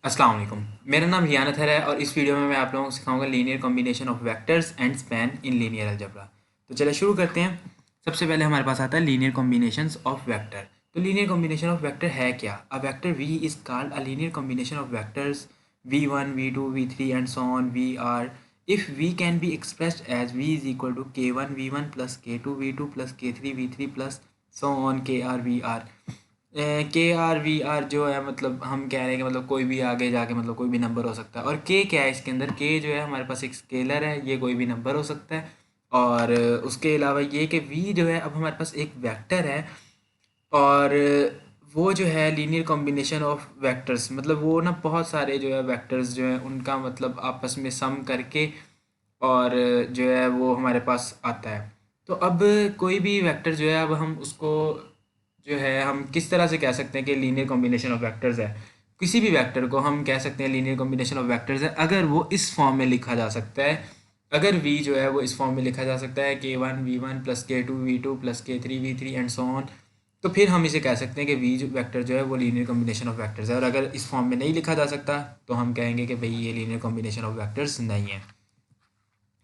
अस्सलाम वालेकुम। मेरा नाम रियान अतहर है और इस वीडियो में मैं आप लोगों को सिखाऊंगा linear combination of vectors and span in linear algebra. तो चलिए शुरू करते हैं। सबसे पहले हमारे पास आता है लीनियर कॉम्बिनेशंस ऑफ वेक्टर। तो लीनियर कॉम्बिनेशन ऑफ वेक्टर है क्या? A vector V is called a linear combination of vectors v1 v2 v3 and so on we are if v can be expressed as v is equal to k1 v1 plus k2 v2 plus k3 v3 plus so on kr vr। के are we are जो है मतलब हम कह रहे हैं कि मतलब कोई भी आगे जाके मतलब कोई भी नंबर हो सकता है। और के क्या है इसके अंदर? के जो है हमारे पास एक स्केलर है, ये कोई भी नंबर हो सकता है। और उसके अलावा ये कि वी जो है अब हमारे पास एक वेक्टर है। और वो जो है लीनियर कॉम्बिनेशन ऑफ वेक्टर्स मतलब वो ना बहुत सारे जो है वेक्टर्स जो है उनका मतलब आपस में सम करके और जो है वो हमारे पास आता है। तो अब कोई भी वेक्टर जो है अब हम उसको जो है हम किस तरह से कह सकते हैं कि लीनियर कॉम्बिनेशन ऑफ वेक्टर्स है। किसी भी वेक्टर को हम कह सकते हैं लीनियर कॉम्बिनेशन ऑफ वेक्टर्स है अगर वो इस फॉर्म में लिखा जा सकता है। अगर वी जो है वो इस फॉर्म में लिखा जा सकता है k1 v1 plus k2 v2 plus k3v3 and so on, तो फिर हम इसे कह सकते हैं कि वी जो वेक्टर जो है वो लीनियर कॉम्बिनेशन ऑफ वेक्टर्स है। और अगर इस फॉर्म में नहीं लिखा जा सकता तो हम कहेंगे कि भाई ये लीनियर कॉम्बिनेशन ऑफ वेक्टर्स नहीं है।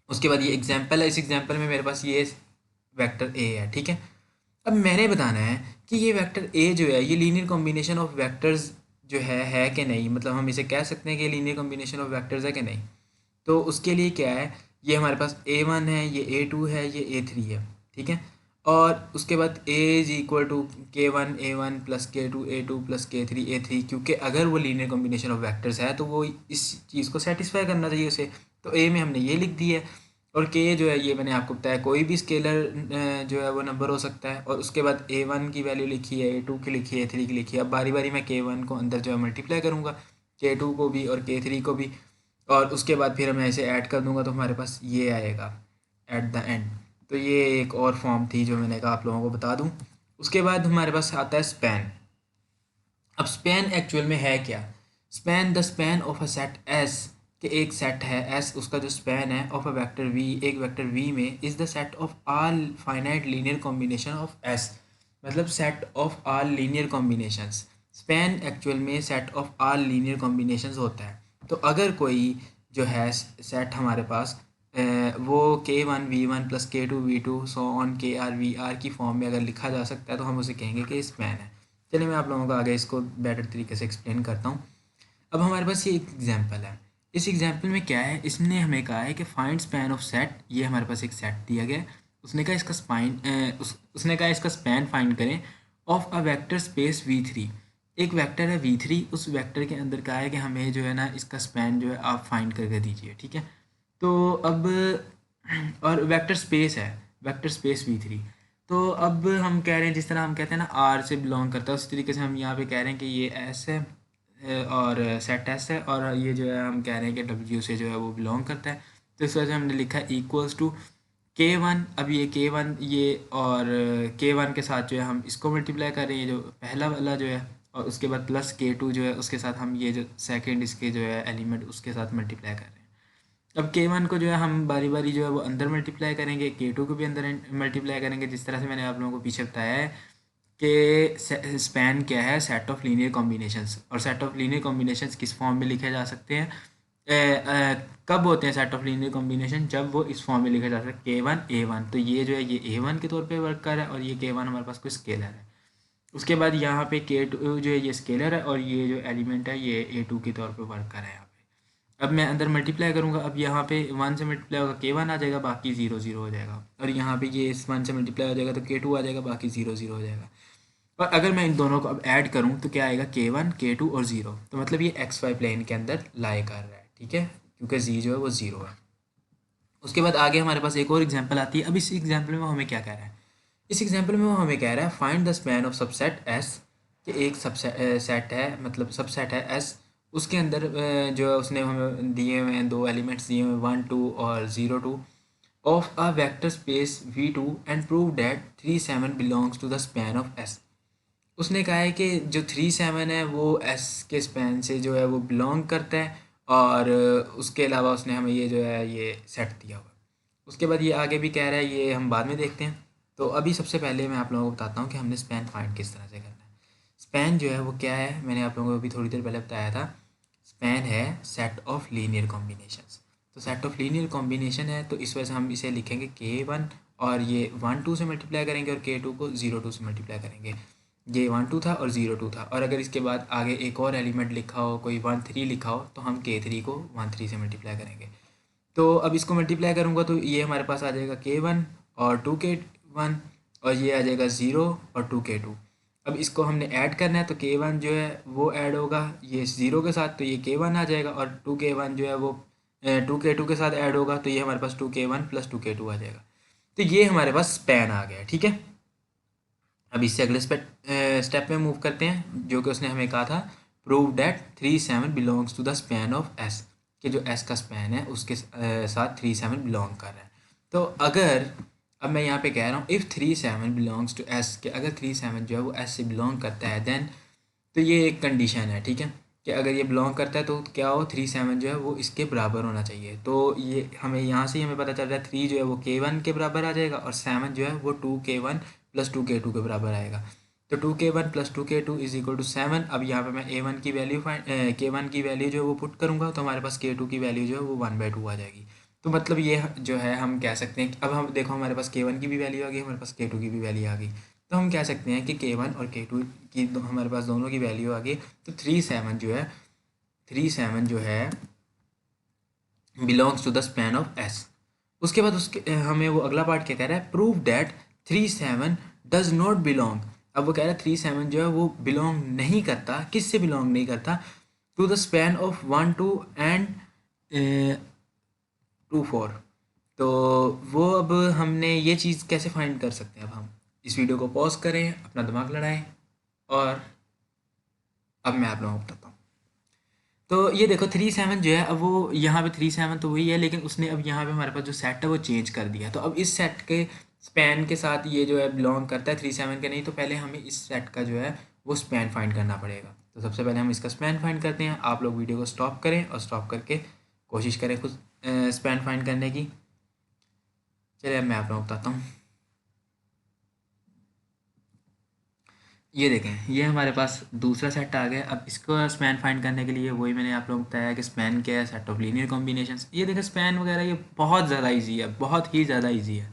उसके बाद ये एग्जाम्पल है। इस एग्जाम्पल में मेरे पास ये वेक्टर ए है, ठीक है। अब मैंने बताना है कि ये वेक्टर ए जो है ये लीनियर कॉम्बिनेशन ऑफ वेक्टर्स जो है कि नहीं, मतलब हम इसे कह सकते हैं कि लीनियर कॉम्बिनेशन ऑफ वेक्टर्स है कि नहीं। तो उसके लिए क्या है, ये हमारे पास a1 है, ये a2 है, ये a3 है, ठीक है। और उसके बाद a is equal to k1 a1 plus k2 a2 plus k3 a3, क्योंकि अगर वो लीनियर कॉम्बिनेशन ऑफ वेक्टर्स है तो वो इस चीज़ को सेटिस्फाई करना चाहिए उसे। तो a में हमने ये लिख दी है। और k जो है ये मैंने आपको बताया कोई भी स्केलर जो है वो नंबर हो सकता है। और उसके बाद a1 की वैल्यू लिखी है, a2 की लिखी है, a3 की लिखी है। अब बारी बारी मैं k1 को अंदर जो है मल्टीप्लाई करूँगा, k2 को भी और k3 को भी। और उसके बाद फिर मैं इसे ऐड कर दूंगा तो हमारे पास ये आएगा एट द एंड। तो ये एक और फॉर्म थी जो मैंने कहा आप लोगों को बता दूं। उसके बाद हमारे पास आता है स्पैन। अब स्पैन एक्चुअल में है क्या? Span the span of a set S, कि एक सेट है एस, उसका जो स्पैन है ऑफ अ वेक्टर वी, एक वेक्टर वी में, is the set of all finite linear combination of S, मतलब set of all linear combinations. Span actual में set of all linear combinations होता है। तो अगर कोई जो है सेट हमारे पास वो k1 v1 plus k2 v2 so on kr vr की फॉर्म में अगर लिखा जा सकता है तो हम उसे कहेंगे कि स्पैन है। चलिए मैं आप लोगों को आगे इसको बेटर तरीके से एक्सप्लेन करता हूँ। अब हमारे पास ये एक एग्जांपल है। इस एग्जांपल में क्या है, इसने हमें कहा है कि फाइंड स्पैन ऑफ सेट। ये हमारे पास एक सेट दिया गया है। उसने कहा इसका उसने कहा इसका स्पैन फाइंड करें of a vector space v3। एक वेक्टर है v3, उस वेक्टर के अंदर कहा है कि हमें जो है ना इसका स्पैन जो है आप फाइंड करके दीजिए, ठीक है। तो अब और वेक्टर स्पेस है, वेक्टर स्पेस v3। तो अब हम कह रहे हैं जिस तरह हम कहते हैं ना आर से बिलोंग करता है, उस तरीके से हम यहाँ पे कह रहे हैं कि ये एस है और सेट एस है। और ये जो है हम कह रहे हैं कि डब्ल्यू से जो है वो बिलोंग करता है। तो इस वजह से हमने लिखा है इक्वल्स टू k1। अब ये k1 ये और k1 के साथ जो है हम इसको मल्टीप्लाई कर रहे हैं, ये जो पहला वाला जो है। और उसके बाद प्लस k2 जो है उसके साथ हम ये जो सेकेंड इसके जो है एलिमेंट उसके साथ मल्टीप्लाई कर रहे हैं। अब k1 को जो है हम बारी बारी जो है वो अंदर मल्टीप्लाई करेंगे, k2 को भी अंदर मल्टीप्लाई करेंगे, जिस तरह से मैंने आप लोगों को पीछे बताया है कि स्पैन क्या है, सेट ऑफ लीनियर कॉम्बिनेशंस। और सेट ऑफ लीनियर कॉम्बिनेशंस किस फॉर्म में लिखे जा सकते हैं? कब होते हैं सेट ऑफ लीनियर कॉम्बिनेशन? जब वो इस फॉर्म में लिखा जा सकता है k1 a1। तो ये जो है ये a1 के तौर पे वर्क कर रहा है और ये k1 हमारे पास कोई स्केलर है। उसके बाद यहाँ पे k2 जो है ये स्केलर है और ये जो एलिमेंट है ये a2 के तौर पे वर्क कर रहा है यहाँ पे। अब मैं अंदर मल्टीप्लाई करूँगा, अब यहाँ पे 1 से मल्टीप्लाई होगा k1 आ जाएगा, बाकी 0 0 हो जाएगा। और यहाँ पे ये इस 1 से मल्टीप्लाई हो जाएगा तो k2 आ जाएगा, बाकी 0 0 हो जाएगा। और अगर मैं इन दोनों को अब ऐड करूँ तो क्या आएगा k1 k2 और 0। तो मतलब ये xy प्लेन के अंदर लाई कर रहा है, ठीक है, क्योंकि z जो है वो 0 है। उसके बाद आगे हमारे पास एक और एग्जांपल आती है। अब इस एग्जांपल में वो हमें क्या कह रहा है? इस एग्जांपल में वो हमें कह रहा है find the span of subset S, कि एक सबसेट सेट है मतलब सबसेट है एस। उसके अंदर जो है उसने हमें दिए हुए हैं दो एलिमेंट्स दिए हुए हैं 1 2 और 0 2 of a vector space v2 and prove that 3 7 belongs to the span of S. उसने कहा है कि जो 3 7 है वो एस के स्पैन से जो है वो बिलोंग करता है। और उसके अलावा उसने हमें ये जो है ये सेट दिया हुआ है। उसके बाद ये आगे भी कह रहा है, ये हम बाद में देखते हैं। तो अभी सबसे पहले मैं आप लोगों को बताता हूँ कि हमने स्पैन फाइंड किस तरह से करना है। स्पैन जो है वो क्या है, मैंने आप लोगों को अभी थोड़ी देर पहले बताया था। स्पैन है सेट ऑफ लीनियर कॉम्बिनेशंस। तो सेट ऑफ लीनियर कॉम्बिनेशन है, तो इस वजह से हम इसे लिखेंगे K1 और ये 1 2 से मल्टीप्लाई करेंगे और K2 को 0 2 से मल्टीप्लाई करेंगे। ये 1 2 था और 0 2 था, और अगर इसके बाद आगे एक और एलिमेंट लिखा हो, कोई 1 3 लिखा हो, तो हम K3 को 1 3 से मल्टीप्लाई करेंगे। तो अब इसको मल्टीप्लाई करूँगा तो ये हमारे पास आ जाएगा K1 और 2K1, और ये आ जाएगा 0 और 2K2। अब इसको हमने ऐड करना है, तो K1 जो है वो ऐड होगा ये 0 के साथ, तो ये K1 आ जाएगा, और 2K1 जो है वो 2K2 के साथ ऐड होगा, तो ये हमारे पास 2K1 प्लस 2K2 आ जाएगा। तो ये हमारे पास स्पैन आ गया, ठीक है। अब इससे अगले स्टेप में मूव करते हैं, जो कि उसने हमें कहा था prove that 3 7 belongs to the span of S, कि जो एस का स्पैन है उसके साथ 3 7 बिलोंग कर रहा है। तो अगर अब मैं यहाँ पे कह रहा हूँ इफ़ 3 7 बिलोंग्स टू एस, कि अगर 3 7 जो है वो एस से बिलोंग करता है, देन तो ये एक कंडीशन है, ठीक है, कि अगर ये बिलोंग करता है तो क्या हो 3 7 जो है वो इसके बराबर होना चाहिए। तो ये हमें यहाँ से ही हमें पता चल रहा है 3 जो है वो K1 के बराबर आ जाएगा, और 7 जो है वो 2K1 प्लस 2K2 के बराबर आएगा। तो 2K1 plus 2K2 is equal to 7। अब यहाँ पे मैं A1 की वैल्यू K1 की वैल्यू जो है वो पुट करूँगा, तो हमारे पास K2 की वैल्यू जो है वो 1/2 आ जाएगी। तो मतलब ये जो है हम कह सकते हैं कि अब हम देखो हमारे पास K1 की भी वैल्यू आ गई, हमारे पास K2 की भी वैल्यू आ गई। तो हम कह सकते हैं कि K1 और K2 की हमारे पास दोनों की वैल्यू आ गई। तो 3 7 जो है belongs to the span of S. उसके बाद उसके हमें वो अगला पार्ट क्या कह रहा है, prove that 3 7 does not belong. अब वो कह रहा है 3 7 जो है वो बिलोंग नहीं करता, किससे बिलोंग नहीं करता, to the span of 1 2 and 2 4। तो वो अब हमने ये चीज़ कैसे फाइंड कर सकते हैं, अब हम इस वीडियो को पॉज करें, अपना दिमाग लड़ाएं, और अब मैं आप लोगों को बताता हूँ। तो ये देखो 3 7 जो है, अब वो यहाँ पे 3 7 तो वही है, लेकिन उसने अब यहाँ पे हमारे पास जो सेट है वो चेंज कर दिया। तो अब इस सेट के स्पैन के साथ ये जो है बिलोंग करता है 3 7 के नहीं, तो पहले हमें इस सेट का जो है वो स्पैन फाइंड करना पड़ेगा। तो सबसे पहले हम इसका स्पैन फाइंड करते हैं। आप लोग वीडियो को स्टॉप करें और स्टॉप करके कोशिश करें खुद स्पैन फाइंड करने की। चलिए अब मैं आप लोगों को बताता हूँ। ये देखें, ये हमारे पास दूसरा सेट आ गया। अब इसको स्पैन फाइंड करने के लिए वही मैंने आप लोगों को बताया कि स्पैन क्या है, सेट ऑफ लीनियर कॉम्बिनेशंस। ये देखें स्पैन वगैरह ये बहुत ज़्यादा इजी है, बहुत ही ज़्यादा इजी है।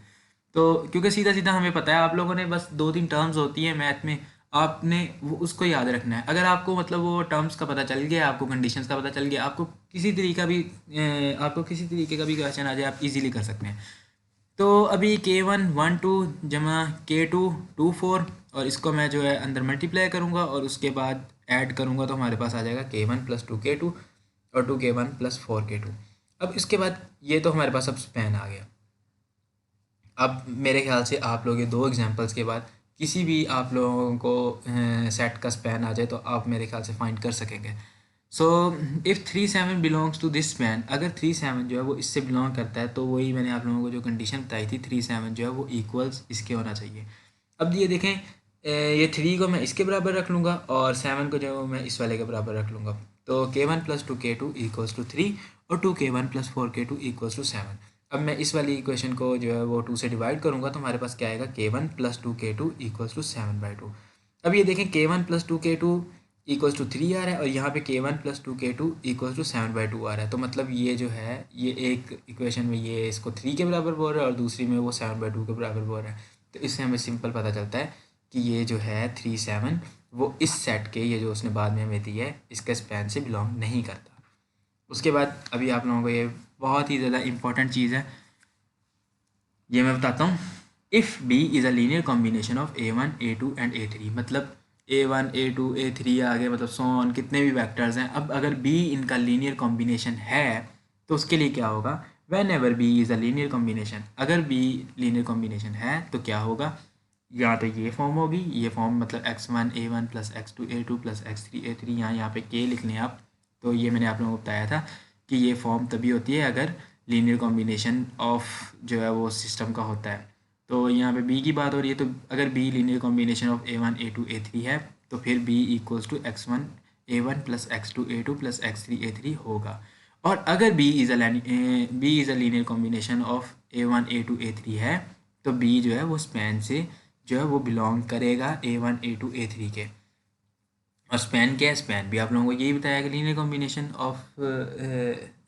तो क्योंकि सीधा सीधा हमें पता है, आप लोगों ने बस 2 3 टर्म्स होती है मैथ में, आपने वो उसको याद रखना है। अगर आपको मतलब वो टर्म्स का पता चल गया, आपको कंडीशंस का पता चल गया, आपको किसी तरीके का भी क्वेश्चन आ जाए, आप इजीली कर सकते हैं। तो अभी K1 1 2 जमा K2 2 4, और इसको मैं जो है अंदर मल्टीप्लाई करूँगा और उसके बाद ऐड करूँगा, तो हमारे पास आ जाएगा K1 प्लस 2K2 और 2K1 प्लस 4K2। अब इसके बाद ये तो हमारे पास अब स्पैन आ गया। अब मेरे ख्याल से आप लोग ये 2 एग्जांपल्स के बाद किसी भी आप लोगों को सेट का स्पैन आ जाए, तो आप मेरे ख्याल से फाइंड कर सकेंगे। So if 3 7 belongs to this span, अगर 3 7 जो है वो इससे बिलोंग करता है, तो वही मैंने आप लोगों को जो कंडीशन बताई थी 3 7 जो है वो इक्वल्स इसके होना चाहिए। अब ये देखें, ये 3 को मैं इसके बराबर रख लूँगा और 7 को जो है वो मैं इस वाले के बराबर रख लूँगा। तो K1 plus 2K2 equals to 3 और 2K1 plus 4K2 equals to 7। अब मैं इस वाली इक्वेशन को जो है वो 2 से डिवाइड करूँगा, तो हमारे पास क्या आएगा, K1 plus 2K2 equals to 7/2। अब ये देखें K1 plus 2K2 equals to 3 आ रहा है, और यहाँ पे K1 plus 2K2 equals to 7/2 आ रहा है। तो मतलब ये जो है, ये एक इक्वेशन में ये इसको 3 के बराबर बोल रहा है और दूसरी में वो 7/2 के बराबर बोल रहा है। तो इससे हमें सिंपल पता चलता है कि ये जो है 3 7 वो इस सेट के, ये जो उसने बाद में हमें दी है, इसके स्पैन से बिलोंग नहीं करता। उसके बाद अभी आप लोगों को ये बहुत ही ज़्यादा इंपॉर्टेंट चीज़ है, ये मैं बताता हूँ। If B is a linear combination of A1 A2 and A3, मतलब A1 A2 A3 आगे मतलब सो ऑन कितने भी वेक्टर्स हैं, अब अगर B इनका लीनियर कॉम्बिनेशन है, तो उसके लिए क्या होगा, when ever be is a linear combination, अगर B लीनियर कॉम्बिनेशन है तो क्या होगा, या तो ये फॉर्म होगी, ये फॉर्म मतलब x1 A1 plus x2 A2 plus x3 A3, यहाँ पे K लिख लें आप। तो ये मैंने आप लोगों को बताया था कि ये फॉर्म तभी होती है अगर लीनियर कॉम्बिनेशन ऑफ जो है वो सिस्टम का होता है। तो यहाँ पे बी की बात हो रही है, तो अगर be linear combination of A1 A2 A3 है, तो फिर B equals to x1 A1 plus x2 A2 plus x3 A3 होगा। और अगर B is a linear combination of A1 A2 A3 है, तो बी जो है वो स्पैन से जो है वो बिलोंग करेगा A1 A2 A3 के। और स्पैन क्या है, स्पैन भी आप लोगों को यही बताया कि linear combination of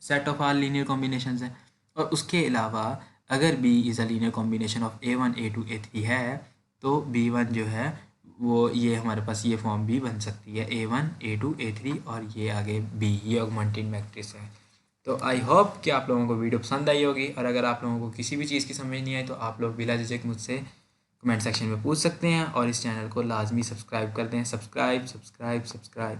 set of all linear combinations है। और उसके अलावा अगर B is a linear combination of A1 A2 A3 है तो B1 जो है वो ये हमारे पास ये फॉर्म भी बन सकती है A1 A2 A3 और ये आगे B, ये ऑगमेंटेड मैट्रिक्स है। तो आई होप कि आप लोगों को वीडियो पसंद आई होगी, और अगर आप लोगों को किसी भी चीज़ की समझ नहीं आई तो आप लोग बिला झिझक मुझसे कमेंट सेक्शन में पूछ सकते हैं, और इस चैनल को लाजमी सब्सक्राइब कर दें। Subscribe subscribe subscribe.